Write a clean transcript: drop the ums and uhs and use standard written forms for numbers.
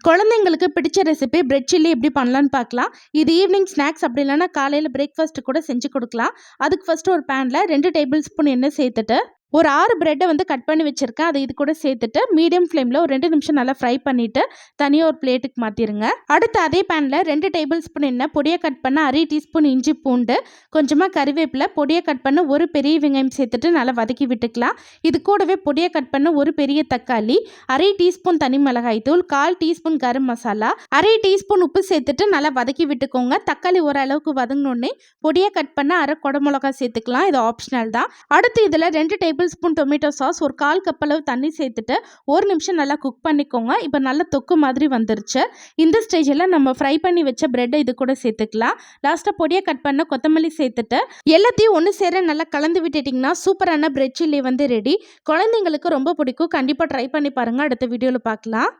குழந்தைங்களுக்கு பிடிச்ச recipe bread chilli எப்படி பண்ணலான்னு பார்க்கலாம். இது ஈவினிங் ஸ்நாக்ஸ் அப்படி இல்லைன்னா காலையில் பிரேக்ஃபாஸ்ட்டு கூட செஞ்சு கொடுக்கலாம். அதுக்கு ஃபஸ்ட்டு ஒரு பேனில் 2 டேபிள் ஸ்பூன் எண்ணெய் சேர்த்துட்டு ஒரு 6 பிரெட்டை வந்து கட் பண்ணி வச்சுருக்கேன். அதை இது கூட சேர்த்துட்டு மீடியம் ஃப்ளேமில் ஒரு 2 நிமிஷம் நல்லா ஃப்ரை பண்ணிவிட்டு தனியாக ஒரு பிளேட்டுக்கு மாற்றிடுங்க. அடுத்து அதே பேனில் 2 டேபிள் ஸ்பூன் எண்ணெய், பொடியை கட் பண்ண அரை டீஸ்பூன் இஞ்சி பூண்டு, கொஞ்சமாக கறிவேப்பிலை, பொடியை கட் பண்ண ஒரு பெரிய வெங்காயம் சேர்த்துட்டு நல்லா வதக்கி விட்டுக்கலாம். இது கூடவே பொடியை கட் பண்ண ஒரு பெரிய தக்காளி, அரை டீஸ்பூன் தனி மிளகாய் தூள், 1/4 டீஸ்பூன் கரம் மசாலா, அரை டீஸ்பூன் உப்பு சேர்த்துட்டு நல்லா வதக்கி விட்டுக்கோங்க. தக்காளி ஓரளவுக்கு வதங்கினோடனே பொடியை கட் பண்ண அரை குடமிளகா சேர்த்துக்கலாம். இது ஆப்ஷனல் தான். அடுத்து இதில் 2 டேபிள் ஸ்பூன் டொமேட்டோ சாஸ், ஒரு 1/4 கப் அளவு தண்ணி சேர்த்துட்டு ஒரு நிமிஷம் நல்லா குக் பண்ணிக்கோங்க. இப்போ நல்ல தொக்கு மாதிரி வந்துருச்சு. இந்த ஸ்டேஜில் நம்ம ஃப்ரை பண்ணி வச்ச பிரெட்டை இது கூட சேர்த்துக்கலாம். லாஸ்ட்டாக பொடியை கட் பண்ண கொத்தமல்லி சேர்த்துட்டு எல்லாத்தையும் ஒன்று சேர நல்லா கலந்து விட்டுட்டிங்கன்னா சூப்பரான பிரெட் சில்லி வந்து ரெடி. குழந்தைங்களுக்கு ரொம்ப பிடிக்கும். கண்டிப்பாக ட்ரை பண்ணி பாருங்கள். அடுத்த வீடியோவில் பார்க்கலாம்.